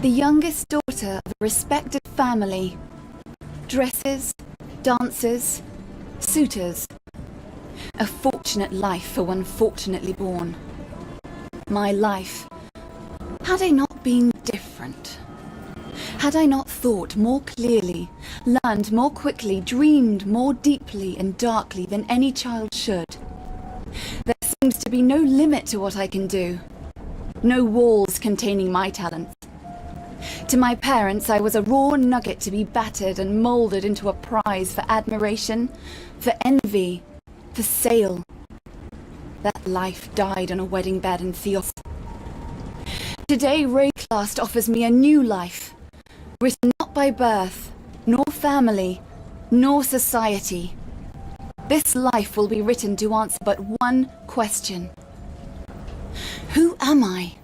the youngest daughter of a respected family. Dresses, dances, suitors. A fortunate life for one fortunately born. My life. Had I not been different? Had I not thought more clearly, learned more quickly, dreamed more deeply and darkly than any child should? There seems to be no limit to what I can do. No walls containing my talents. To my parents, I was a raw nugget to be battered and moulded into a prize for admiration, for envy, for sale. That life died on a wedding bed in Theos. Today, Rayclast offers me a new life, written not by birth, nor family, nor society. This life will be written to answer but one question. Who am I?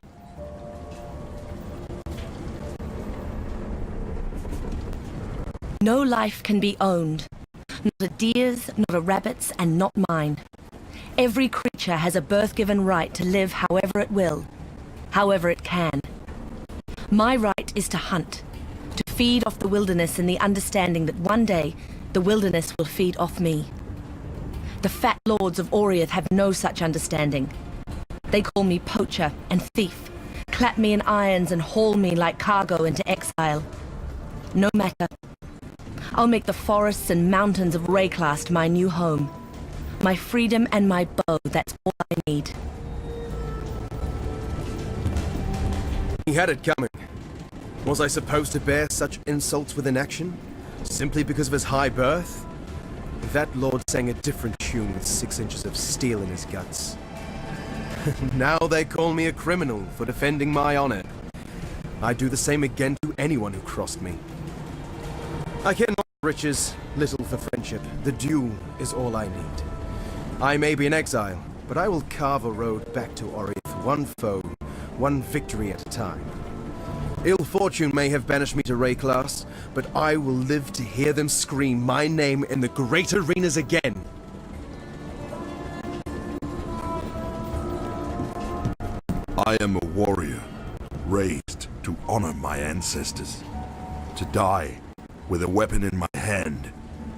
No life can be owned. Not a deer's, not a rabbit's, and not mine. Every creature has a birth-given right to live however it will, however it can. My right is to hunt, to feed off the wilderness in the understanding that one day the wilderness will feed off me. The fat lords of Oriath have no such understanding. They call me poacher and thief, clap me in irons and haul me like cargo into exile. No matter. I'll make the forests and mountains of Rayclast my new home. My freedom and my bow, that's all I need. He had it coming. Was I supposed to bear such insults with inaction? Simply because of his high birth? That lord sang a different tune with 6 inches of steel in his guts. Now they call me a criminal for defending my honor. I'd do the same again to anyone who crossed me. I care not for riches, little for friendship. The duel is all I need. I may be in exile, but I will carve a road back to Oriath, one foe, one victory at a time. Ill fortune may have banished me to Rayclast, but I will live to hear them scream my name in the great arenas again. I am a warrior, raised to honor my ancestors, to die with a weapon in my hand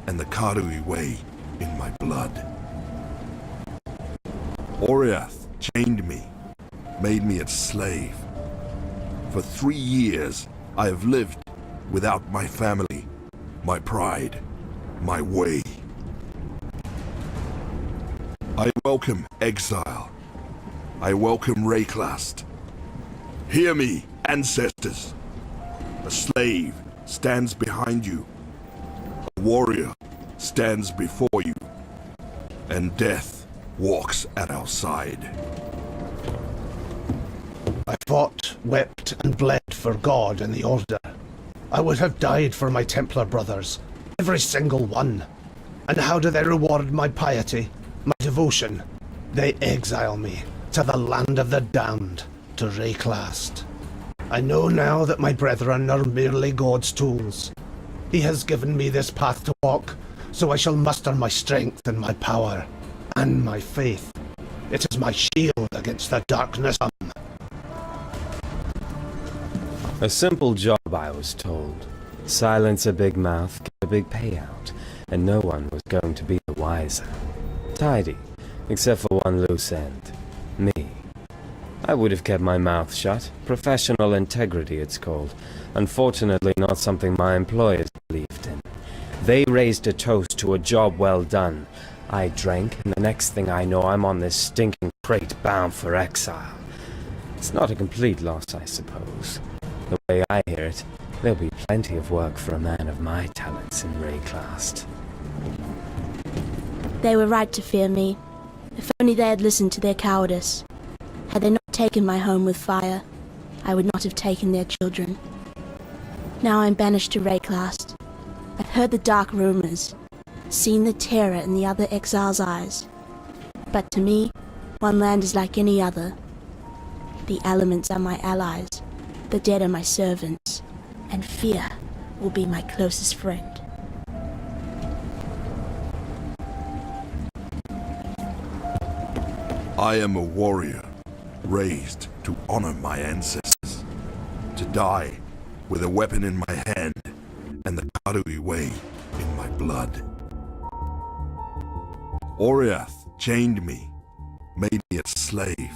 and the Karui way in my blood. Oriath chained me, made me its slave. For 3 years, I have lived without my family, my pride, my way. I welcome exile. I welcome Rayclast. Hear me, ancestors. A slave stands behind you. A warrior stands before you. And death walks at our side. I fought, wept, and bled for God and the Order. I would have died for my Templar brothers, every single one. And how do they reward my piety, my devotion? They exile me to the land of the damned, to Rayclast. I know now that my brethren are merely God's tools. He has given me this path to walk, so I shall muster my strength and my power, and my faith. It is my shield against the darkness. A simple job, I was told. Silence a big mouth, get a big payout, and no one was going to be the wiser. Tidy, except for one loose end. Me. I would have kept my mouth shut. Professional integrity, it's called. Unfortunately, not something my employers believed in. They raised a toast to a job well done. I drank, and the next thing I know, I'm on this stinking crate bound for exile. It's not a complete loss, I suppose. The way I hear it, there'll be plenty of work for a man of my talents in Rayclast. They were right to fear me. If only they had listened to their cowardice. Had they not taken my home with fire, I would not have taken their children. Now I'm banished to Rayclast. I've heard the dark rumors, seen the terror in the other exiles' eyes. But to me, one land is like any other. The elements are my allies, the dead are my servants, and fear will be my closest friend. I am a warrior, raised to honor my ancestors, to die with a weapon in my hand and the Karui way in my blood. Oriath chained me, made me a slave.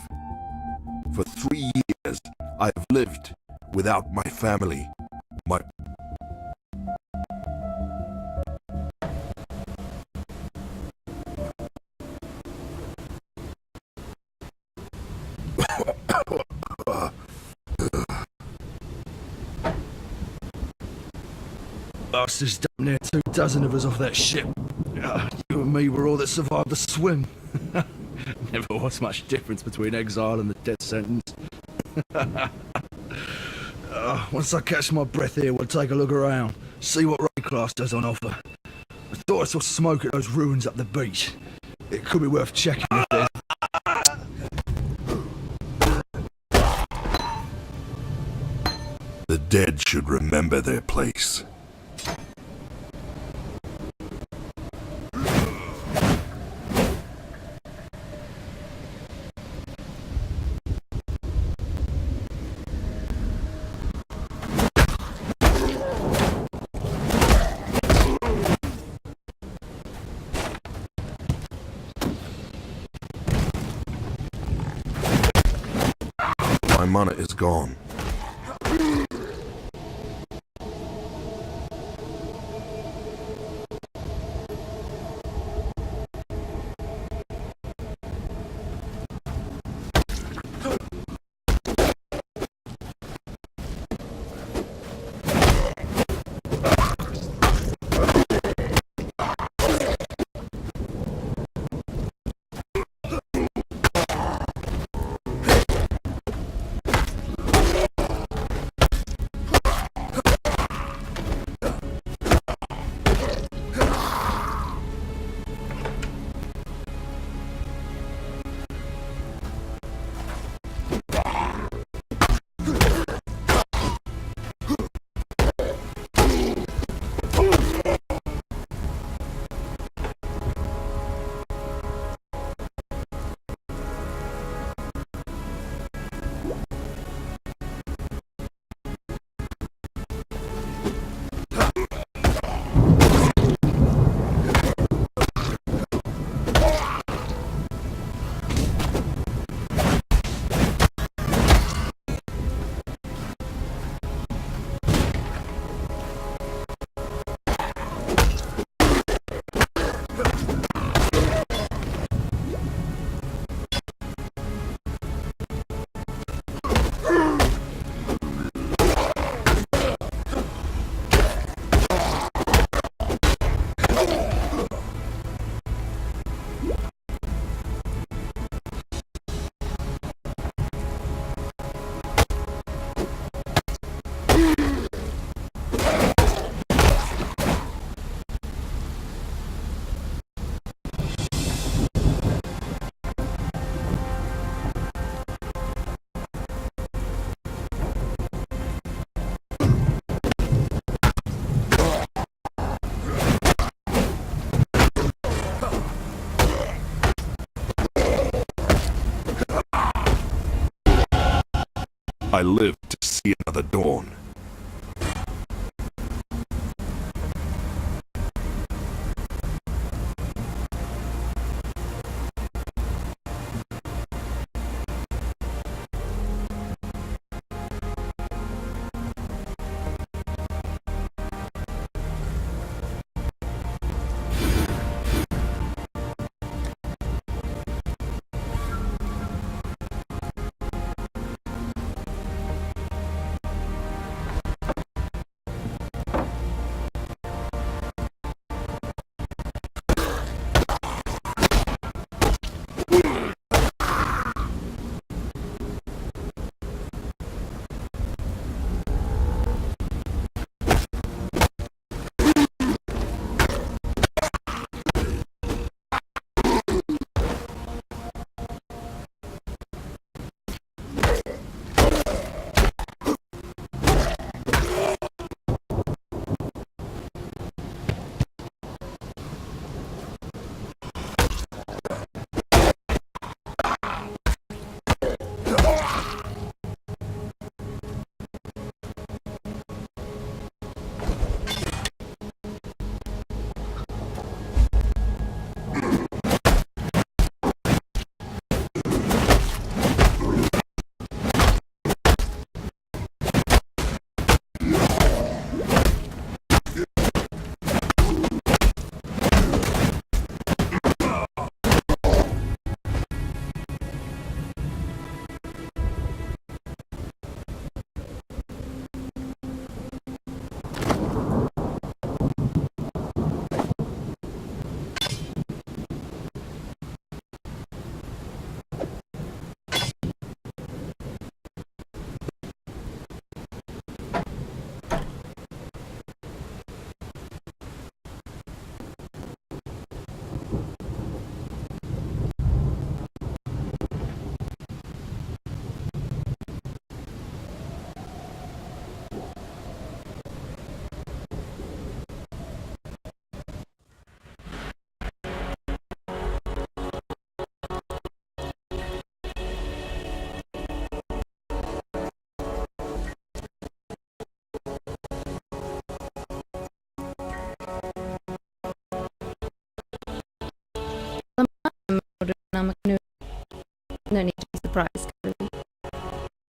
For 3 years, I have lived without my family, my... There's damn near 24 of us off that ship. You and me were all that survived the swim. Never was much difference between exile and the death sentence. Once I catch my breath here, we'll take a look around, see what Rayclass does on offer. I thought I saw smoke at those ruins up the beach. It could be worth checking if there's... The dead should remember their place. My mana is gone. I live to see another dawn.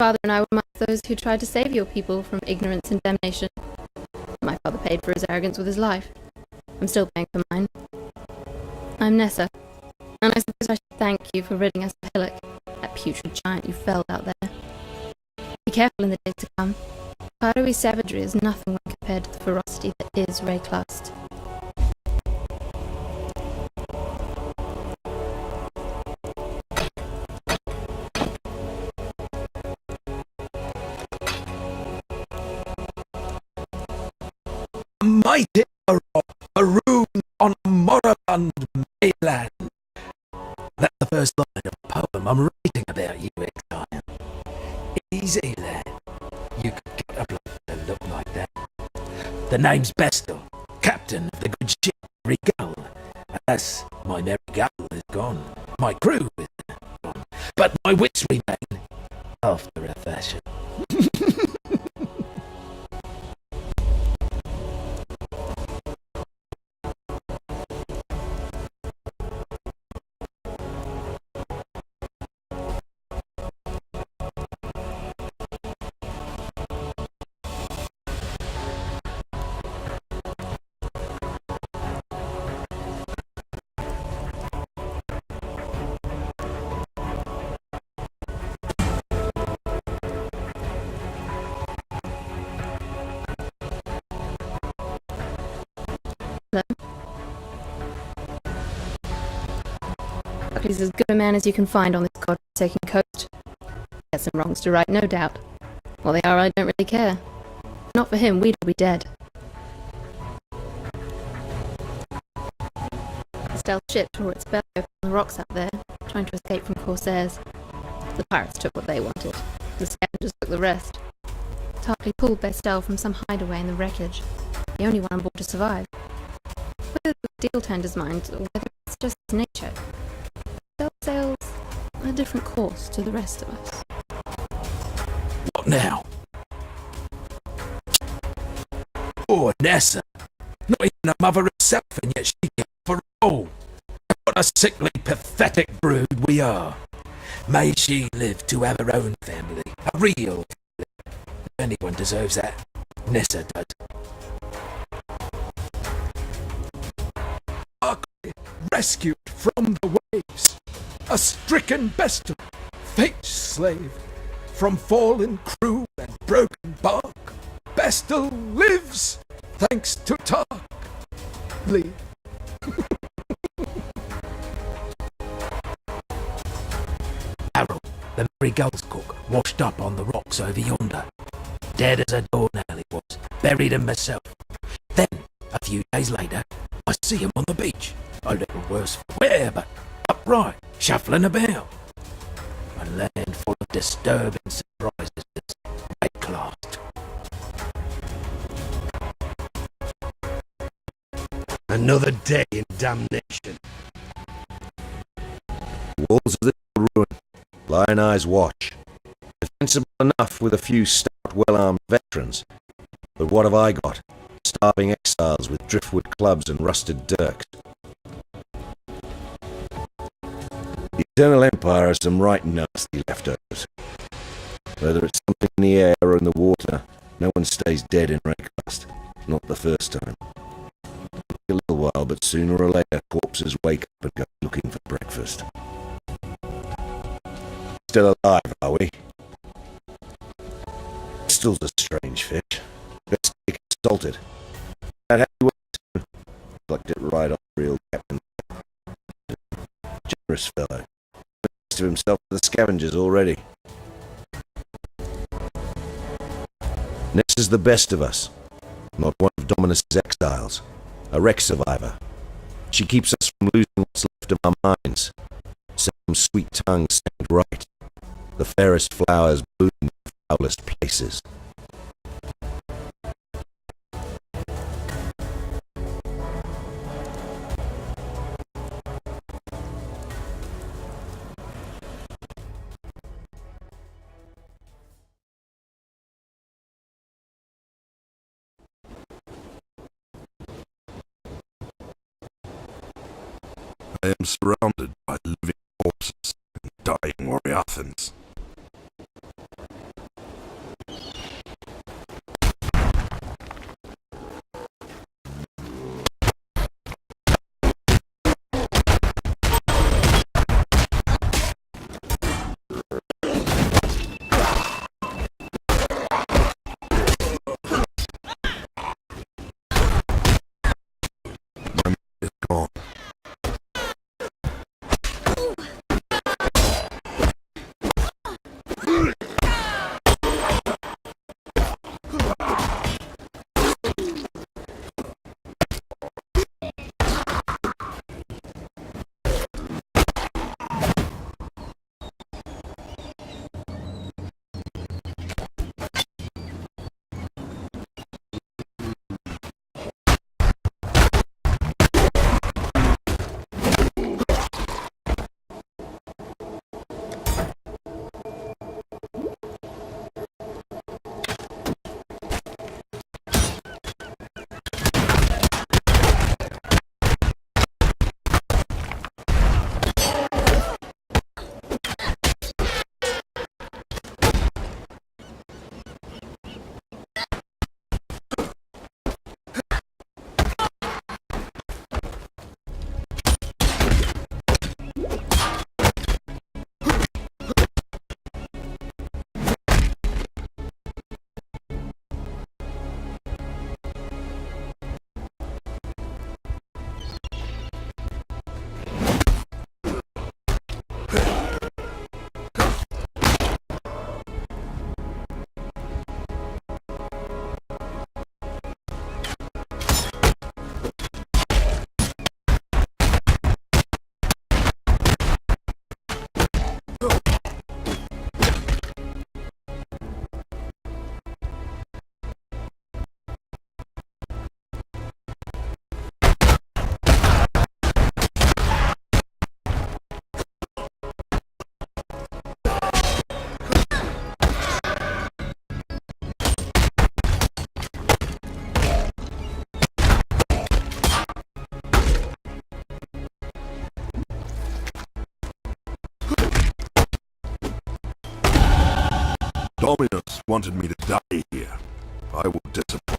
father and I were among those who tried to save your people from ignorance and damnation. My father paid for his arrogance with his life. I'm still paying for mine. I'm Nessa, and I suppose I should thank you for ridding us of Hillock, that putrid giant you felled out there. Be careful in the days to come. Shadowy savagery is nothing when compared to the ferocity that is Rayclast. Mighty marooned on a moribund mainland. That's the first line of a poem I'm writing about you, Exile. Easy, lad. You could get a bloke to look like that. The name's Bestel, captain of the good ship Regal. Alas, my merry gull is gone. My crew is gone. But my wits remain, after a fashion. Buckley's as good a man as you can find on this god-forsaken coast. He has some wrongs to right, no doubt. What they are, I don't really care. If not for him, we'd all be dead. The stealth ship tore its belly open on the rocks out there, trying to escape from corsairs. The pirates took what they wanted. The scavengers took the rest. Tarpley pulled Bestel from some hideaway in the wreckage, the only one on board to survive. Whether the deal turned his mind, or whether it's just his nature, Bestel sails a different course to the rest of us. What now? Poor Nessa. Not even a mother herself, and yet she gets for all. What a sickly, pathetic brood we are. May she live to have her own family, a real family. If anyone deserves that, Nessa does. Rescued from the waves, a stricken Bestel, fate's slave, from fallen crew and broken bark, Bestel lives, thanks to Tark. Lee. Harold, the Merry Gull's cook, washed up on the rocks over yonder. Dead as a doornail he was, buried him myself. Then, a few days later, I see him on the beach. A little worse for wear, but upright, shuffling about. A land full of disturbing surprises is Rayclast. Another day in damnation. The walls of this ruin, Lion Eye's watch. Defensible enough with a few stout, well-armed veterans. But what have I got? Starving exiles with driftwood clubs and rusted dirks. The Eternal Empire has some right nasty leftovers. Whether it's something in the air or in the water, no one stays dead in Rayclast. Not the first time. A little while, but sooner or later corpses wake up and go looking for breakfast. Still alive, are we? Pistol's a strange fish. Best take it salted. That heavy weight, plucked it right off the real captain. Generous fellow. Best of himself with the scavengers already. Ness is the best of us. Not one of Dominus's exiles. A wreck survivor. She keeps us from losing what's left of our minds. Some sweet tongue sang right. The fairest flowers bloom in the foulest places. I am surrounded by living corpses and dying Warriathans. Dominus wanted me to die here. I will disappoint.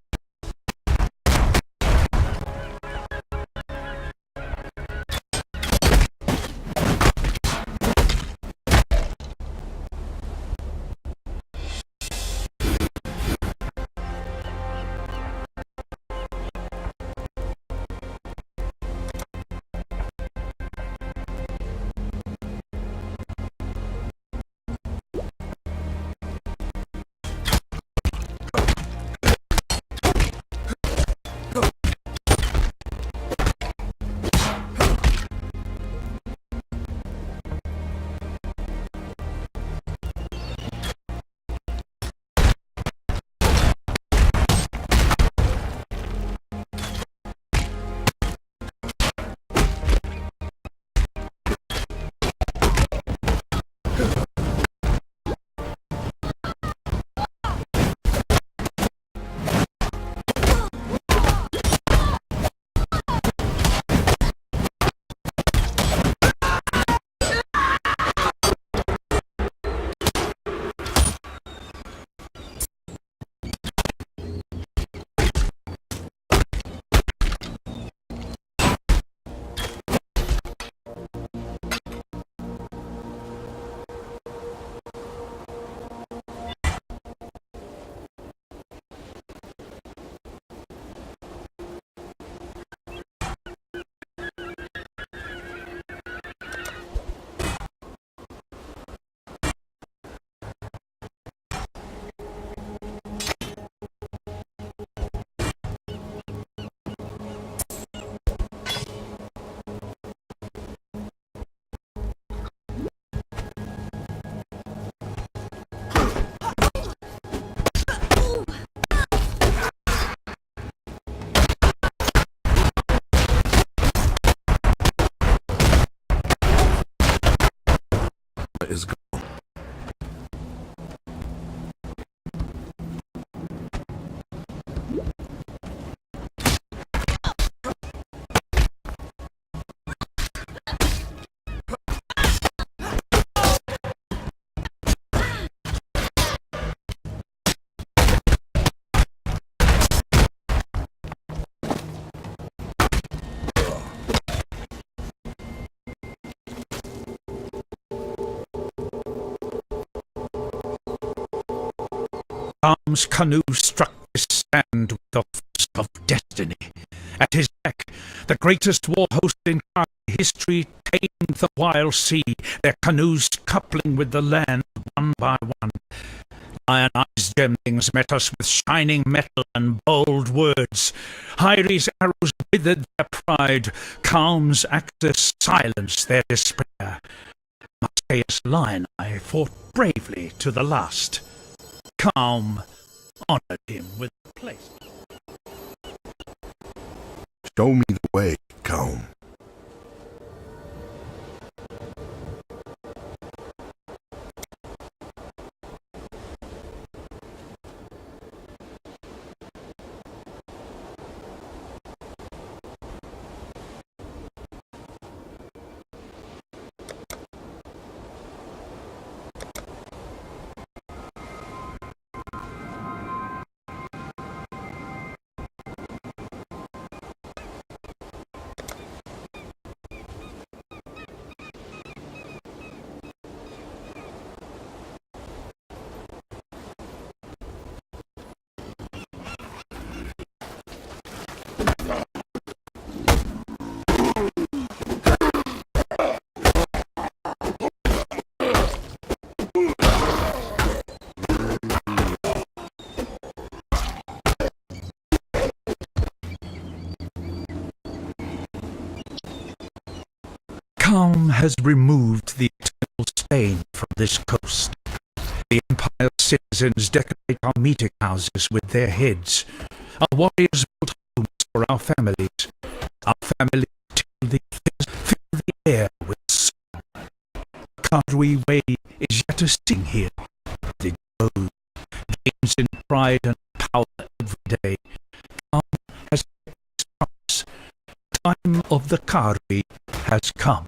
Is gone. Calm's canoe struck his stand with the force of destiny. At his back, the greatest war host in history tamed the wild sea, their canoes coupling with the land one by one. Lionized gemlings met us with shining metal and bold words. Hyre's arrows withered their pride. Calm's axes silenced their despair. Marseilles Lioni fought bravely to the last. Calm honored him with a place. Show me the way, Calm. Calm has removed the eternal stain from this coast. The Empire's citizens decorate our meeting houses with their heads. Our warriors build homes for our families. Our families fill the air with song. Kadri Way is yet to sing here. It grows, gains in pride and power every day. Calm has kept its promise. Time of the Kadri has come.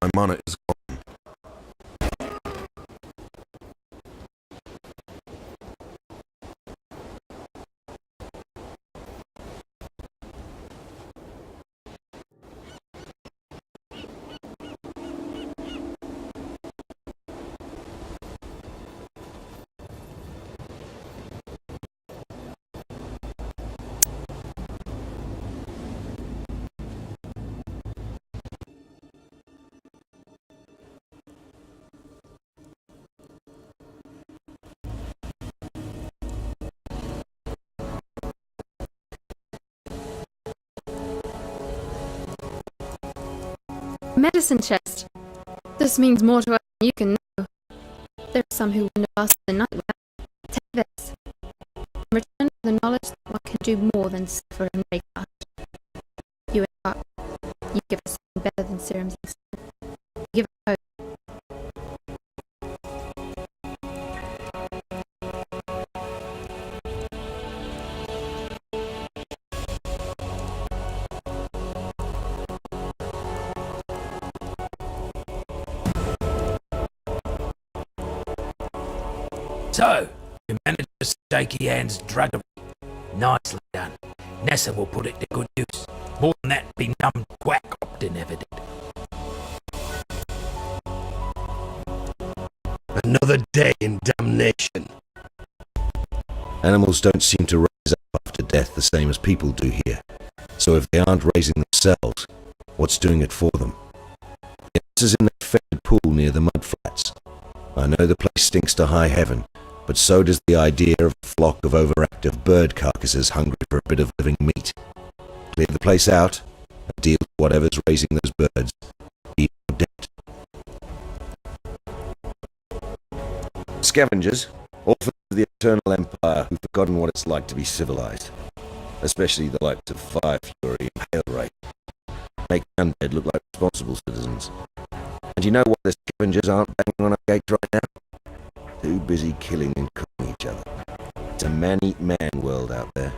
My mana is gone. Medicine chest. This means more to us than you can know. There are some who wouldn't have asked the night well. Take this. In return for the knowledge that one can do more than suffer and make art. You impart. You give us something better than serums and stuff. You give us hope. So, you managed to stake your hand's druggery. Nicely done. Nessa will put it to good use. More than that be numbed quack Optin ever did. Another day in damnation. Animals don't seem to rise up after death the same as people do here. So if they aren't raising themselves, what's doing it for them? This is in that fetid pool near the mud flats. I know the place stinks to high heaven, but so does the idea of a flock of overactive bird carcasses hungry for a bit of living meat. Clear the place out, and deal with whatever's raising those birds. Be your debt. Scavengers, orphans of the Eternal Empire who've forgotten what it's like to be civilized. Especially the likes of Fire Fury and Hail Ray. Make the undead look like responsible citizens. And you know why the scavengers aren't banging on our gates right now? Too busy killing and cooking each other. It's a man-eat-man world out there.